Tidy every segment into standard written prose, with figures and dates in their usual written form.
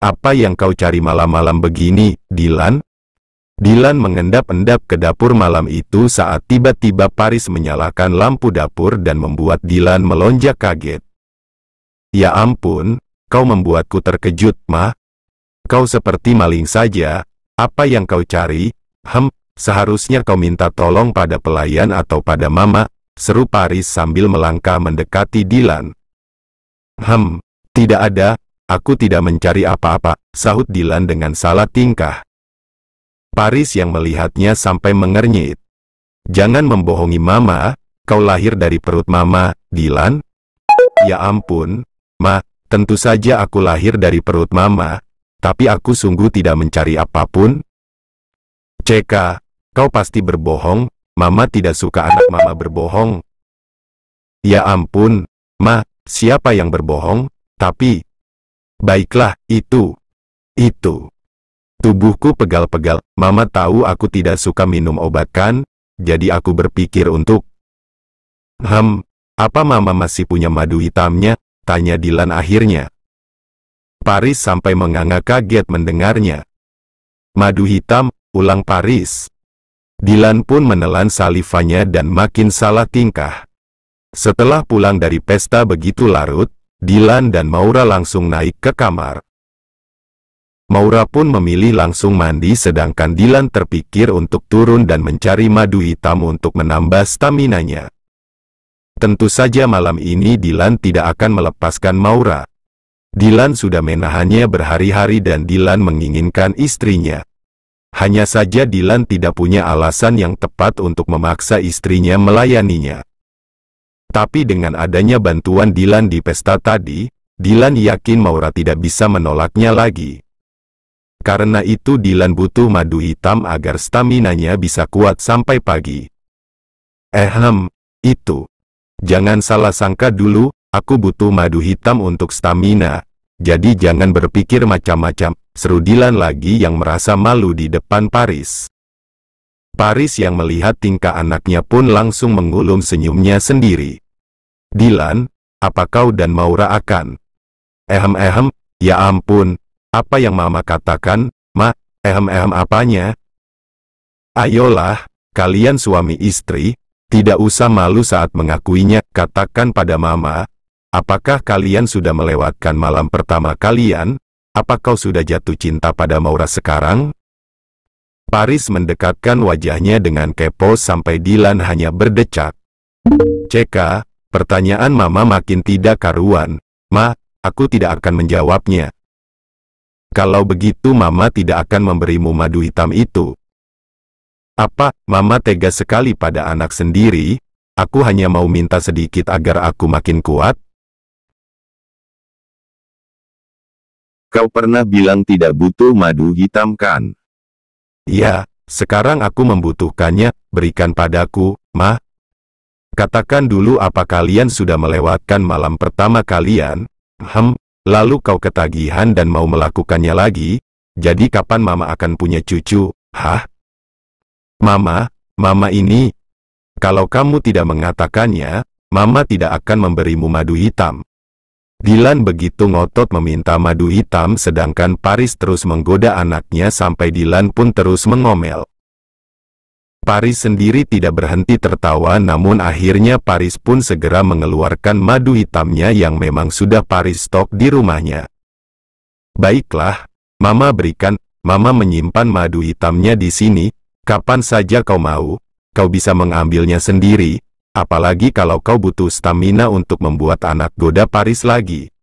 Apa yang kau cari malam-malam begini, Dylan? Dylan mengendap-endap ke dapur malam itu saat tiba-tiba Paris menyalakan lampu dapur dan membuat Dylan melonjak kaget. Ya ampun, kau membuatku terkejut, Ma. Kau seperti maling saja. Apa yang kau cari? Seharusnya kau minta tolong pada pelayan atau pada Mama, seru Paris sambil melangkah mendekati Dylan. Tidak ada, aku tidak mencari apa-apa, sahut Dylan dengan salah tingkah. Paris yang melihatnya sampai mengernyit. Jangan membohongi Mama, kau lahir dari perut Mama, Dylan? Ya ampun, Ma, tentu saja aku lahir dari perut Mama, tapi aku sungguh tidak mencari apapun. Ceka, kau pasti berbohong, Mama tidak suka anak Mama berbohong. Ya ampun, Ma, siapa yang berbohong? Tapi, baiklah, itu. Tubuhku pegal-pegal, Mama tahu aku tidak suka minum obat kan, jadi aku berpikir untuk... Apa Mama masih punya madu hitamnya? Tanya Dylan akhirnya. Paris sampai menganga kaget mendengarnya. Madu hitam, ulang Paris. Dylan pun menelan salivanya dan makin salah tingkah. Setelah pulang dari pesta begitu larut, Dylan dan Maura langsung naik ke kamar. Maura pun memilih langsung mandi sedangkan Dylan terpikir untuk turun dan mencari madu hitam untuk menambah staminanya. Tentu saja malam ini Dylan tidak akan melepaskan Maura. Dylan sudah menahannya berhari-hari dan Dylan menginginkan istrinya. Hanya saja Dylan tidak punya alasan yang tepat untuk memaksa istrinya melayaninya. Tapi dengan adanya bantuan Dylan di pesta tadi, Dylan yakin Maura tidak bisa menolaknya lagi. Karena itu Dylan butuh madu hitam agar staminanya bisa kuat sampai pagi. Itu. Jangan salah sangka dulu, aku butuh madu hitam untuk stamina. Jadi jangan berpikir macam-macam, seru Dylan lagi yang merasa malu di depan Paris. Paris yang melihat tingkah anaknya pun langsung mengulum senyumnya sendiri. Dylan, apa kau dan Maura akan? Ya ampun. Apa yang Mama katakan, Ma? Apanya? Ayolah, kalian suami istri, tidak usah malu saat mengakuinya, katakan pada Mama. Apakah kalian sudah melewatkan malam pertama kalian? Apa kau sudah jatuh cinta pada Maura sekarang? Paris mendekatkan wajahnya dengan kepo sampai Dylan hanya berdecak. Ceka, pertanyaan Mama makin tidak karuan. Ma, aku tidak akan menjawabnya. Kalau begitu Mama tidak akan memberimu madu hitam itu. Apa, Mama tega sekali pada anak sendiri? Aku hanya mau minta sedikit agar aku makin kuat. Kau pernah bilang tidak butuh madu hitam kan? Ya, sekarang aku membutuhkannya, berikan padaku, Ma. Katakan dulu apa kalian sudah melewatkan malam pertama kalian? Lalu kau ketagihan dan mau melakukannya lagi? Jadi kapan Mama akan punya cucu? Mama ini. Kalau kamu tidak mengatakannya, Mama tidak akan memberimu madu hitam. Dylan begitu ngotot meminta madu hitam sedangkan Paris terus menggoda anaknya sampai Dylan pun terus mengomel. Paris sendiri tidak berhenti tertawa namun akhirnya Paris pun segera mengeluarkan madu hitamnya yang memang sudah Paris stok di rumahnya. Baiklah, Mama berikan, Mama menyimpan madu hitamnya di sini, kapan saja kau mau, kau bisa mengambilnya sendiri, apalagi kalau kau butuh stamina untuk membuat anak goda Paris lagi.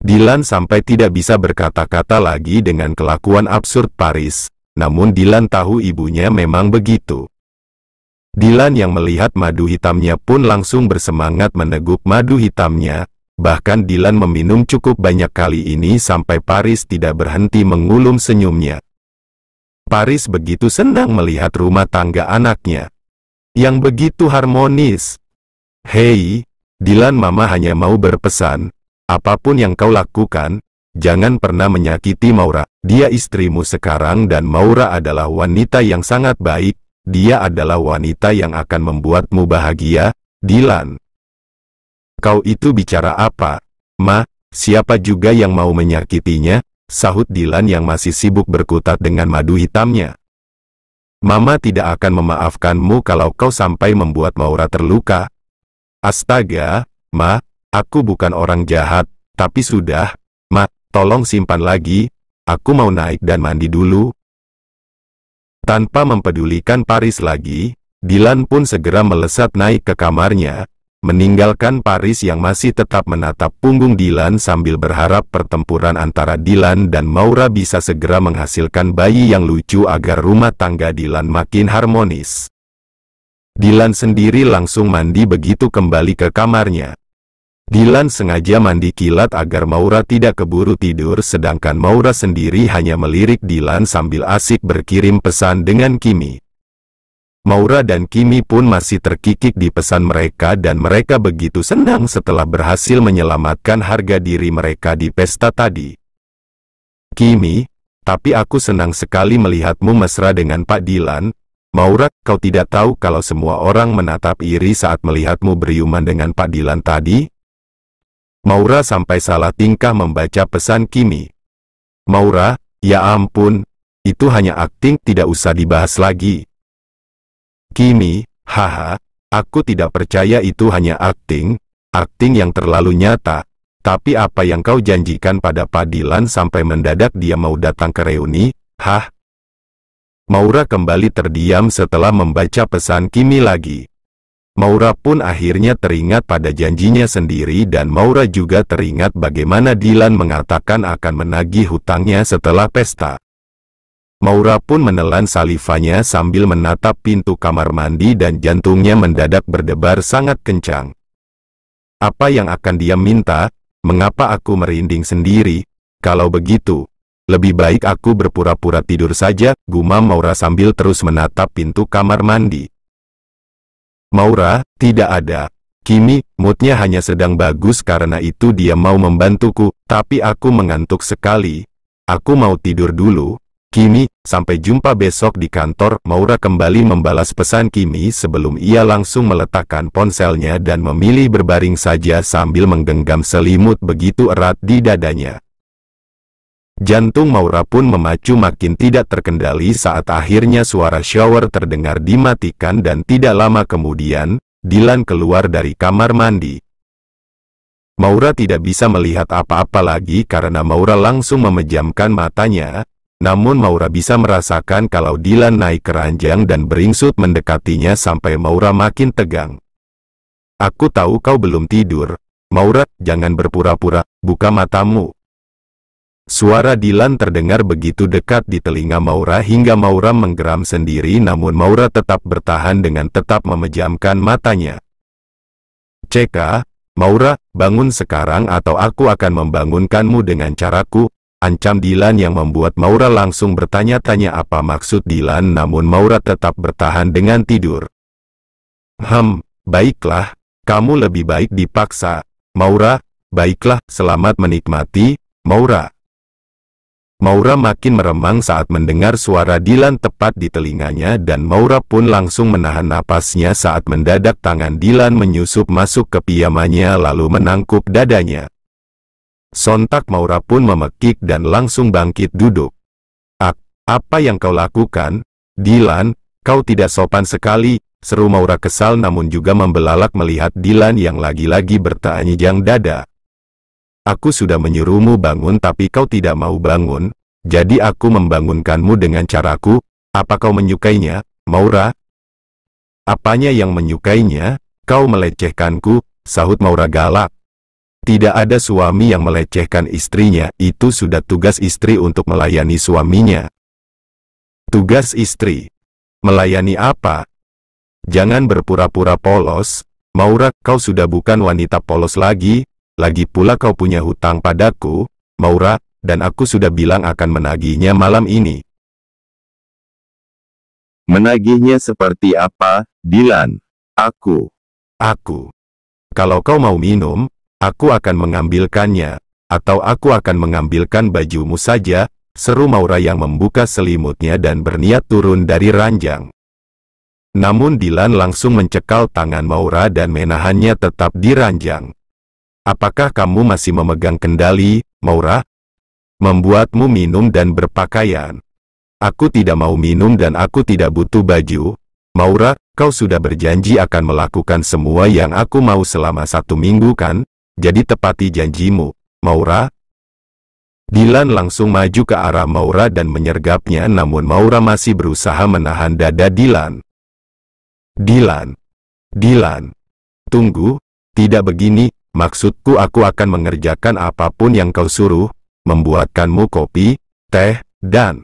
Dylan sampai tidak bisa berkata-kata lagi dengan kelakuan absurd Paris. Namun Dylan tahu ibunya memang begitu. Dylan yang melihat madu hitamnya pun langsung bersemangat meneguk madu hitamnya, bahkan Dylan meminum cukup banyak kali ini sampai Paris tidak berhenti mengulum senyumnya. Paris begitu senang melihat rumah tangga anaknya yang begitu harmonis. Hei, Dylan, Mama hanya mau berpesan, apapun yang kau lakukan, jangan pernah menyakiti Maura. Dia istrimu sekarang dan Maura adalah wanita yang sangat baik. Dia adalah wanita yang akan membuatmu bahagia, Dylan. Kau itu bicara apa? Ma, siapa juga yang mau menyakitinya? sahut Dilan yang masih sibuk berkutat dengan madu hitamnya. Mama tidak akan memaafkanmu kalau kau sampai membuat Maura terluka. Astaga, Ma, aku bukan orang jahat, tapi sudah, Ma, tolong simpan lagi, aku mau naik dan mandi dulu. Tanpa mempedulikan Paris lagi, Dilan pun segera melesat naik ke kamarnya, meninggalkan Paris yang masih tetap menatap punggung Dilan sambil berharap pertempuran antara Dilan dan Maura bisa segera menghasilkan bayi yang lucu agar rumah tangga Dilan makin harmonis. Dilan sendiri langsung mandi begitu kembali ke kamarnya. Dilan sengaja mandi kilat agar Maura tidak keburu tidur, sedangkan Maura sendiri hanya melirik Dilan sambil asik berkirim pesan dengan Kimi. Maura dan Kimi pun masih terkikik di pesan mereka dan mereka begitu senang setelah berhasil menyelamatkan harga diri mereka di pesta tadi. Kimi, tapi aku senang sekali melihatmu mesra dengan Pak Dilan. Maura, kau tidak tahu kalau semua orang menatap iri saat melihatmu beriuman dengan Pak Dilan tadi? Maura sampai salah tingkah membaca pesan Kimi. Maura, ya ampun, itu hanya akting, tidak usah dibahas lagi. Kimi, haha, aku tidak percaya itu hanya akting yang terlalu nyata. Tapi apa yang kau janjikan pada Pak Dilan sampai mendadak dia mau datang ke reuni, hah? Maura kembali terdiam setelah membaca pesan Kimi lagi. Maura pun akhirnya teringat pada janjinya sendiri dan Maura juga teringat bagaimana Dilan mengatakan akan menagih hutangnya setelah pesta. Maura pun menelan salivanya sambil menatap pintu kamar mandi dan jantungnya mendadak berdebar sangat kencang. Apa yang akan dia minta? Mengapa aku merinding sendiri? Kalau begitu, lebih baik aku berpura-pura tidur saja, gumam Maura sambil terus menatap pintu kamar mandi. Maura, tidak ada. Kimi, moodnya hanya sedang bagus karena itu dia mau membantuku, tapi aku mengantuk sekali. Aku mau tidur dulu. Kimi, sampai jumpa besok di kantor. Maura kembali membalas pesan Kimi sebelum ia langsung meletakkan ponselnya dan memilih berbaring saja sambil menggenggam selimut begitu erat di dadanya. Jantung Maura pun memacu makin tidak terkendali saat akhirnya suara shower terdengar dimatikan dan tidak lama kemudian, Dilan keluar dari kamar mandi. Maura tidak bisa melihat apa-apa lagi karena Maura langsung memejamkan matanya. Namun Maura bisa merasakan kalau Dilan naik ke ranjang dan beringsut mendekatinya sampai Maura makin tegang. Aku tahu kau belum tidur. Maura, jangan berpura-pura, buka matamu. Suara Dilan terdengar begitu dekat di telinga Maura hingga Maura menggeram sendiri, namun Maura tetap bertahan dengan tetap memejamkan matanya. Ceka, Maura, bangun sekarang atau aku akan membangunkanmu dengan caraku. Ancam Dilan yang membuat Maura langsung bertanya-tanya apa maksud Dilan, namun Maura tetap bertahan dengan tidur. Baiklah, kamu lebih baik dipaksa. Maura, baiklah, selamat menikmati, Maura. Maura makin meremang saat mendengar suara Dilan tepat di telinganya dan Maura pun langsung menahan napasnya saat mendadak tangan Dilan menyusup masuk ke pijamannya lalu menangkup dadanya. Sontak Maura pun memekik dan langsung bangkit duduk. Apa yang kau lakukan? Dilan, kau tidak sopan sekali, seru Maura kesal namun juga membelalak melihat Dilan yang lagi-lagi bertelanjang dada. Aku sudah menyuruhmu bangun tapi kau tidak mau bangun, jadi aku membangunkanmu dengan caraku. Apa kau menyukainya, Maura? Apanya yang menyukainya? Kau melecehkanku, sahut Maura galak. Tidak ada suami yang melecehkan istrinya, itu sudah tugas istri untuk melayani suaminya. Tugas istri? Melayani apa? Jangan berpura-pura polos, Maura, kau sudah bukan wanita polos lagi pula kau punya hutang padaku, Maura, dan aku sudah bilang akan menagihnya malam ini. Menagihnya seperti apa, Dilan? Aku. Kalau kau mau minum, aku akan mengambilkannya, atau aku akan mengambilkan bajumu saja, seru Maura yang membuka selimutnya dan berniat turun dari ranjang. Namun Dilan langsung mencekal tangan Maura dan menahannya tetap di ranjang. Apakah kamu masih memegang kendali, Maura? membuatmu minum dan berpakaian. Aku tidak mau minum dan aku tidak butuh baju. Maura, kau sudah berjanji akan melakukan semua yang aku mau selama 1 minggu kan? Jadi tepati janjimu, Maura. Dylan langsung maju ke arah Maura dan menyergapnya, namun Maura masih berusaha menahan dada Dylan. Dylan, tunggu, tidak begini, maksudku aku akan mengerjakan apapun yang kau suruh, membuatkanmu kopi, teh, dan...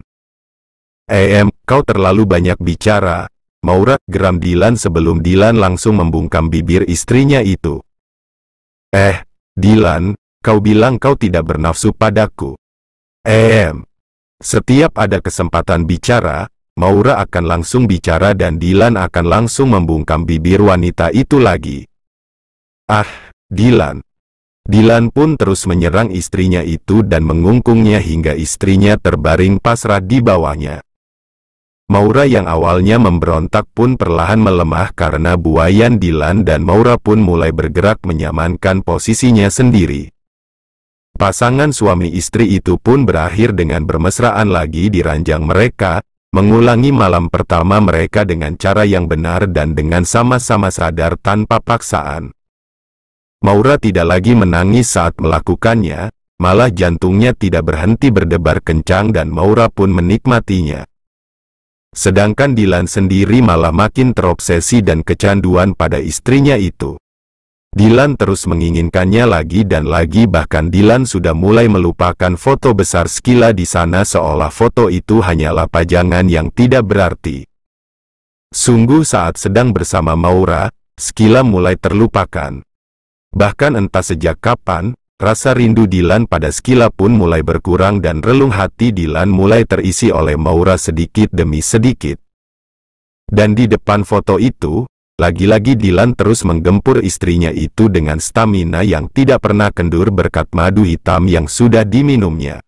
kau terlalu banyak bicara, Maura, geram Dylan sebelum Dylan langsung membungkam bibir istrinya itu. Dylan, kau bilang kau tidak bernafsu padaku. Setiap ada kesempatan bicara, Maura akan langsung bicara dan Dylan akan langsung membungkam bibir wanita itu lagi. Dylan pun terus menyerang istrinya itu dan mengungkungnya hingga istrinya terbaring pasrah di bawahnya. Maura yang awalnya memberontak pun perlahan melemah karena buayan Dylan dan Maura pun mulai bergerak menyamankan posisinya sendiri. Pasangan suami istri itu pun berakhir dengan bermesraan lagi di ranjang mereka, mengulangi malam pertama mereka dengan cara yang benar dan dengan sama-sama sadar tanpa paksaan. Maura tidak lagi menangis saat melakukannya, malah jantungnya tidak berhenti berdebar kencang dan Maura pun menikmatinya. Sedangkan Dylan sendiri malah makin terobsesi dan kecanduan pada istrinya itu. Dylan terus menginginkannya lagi dan lagi, bahkan Dylan sudah mulai melupakan foto besar Skila di sana seolah foto itu hanyalah pajangan yang tidak berarti. Sungguh saat sedang bersama Maura, Skila mulai terlupakan. Bahkan entah sejak kapan, rasa rindu Dylan pada Skila pun mulai berkurang dan relung hati Dylan mulai terisi oleh Maura sedikit demi sedikit. Dan di depan foto itu, lagi-lagi Dylan terus menggempur istrinya itu dengan stamina yang tidak pernah kendur berkat madu hitam yang sudah diminumnya.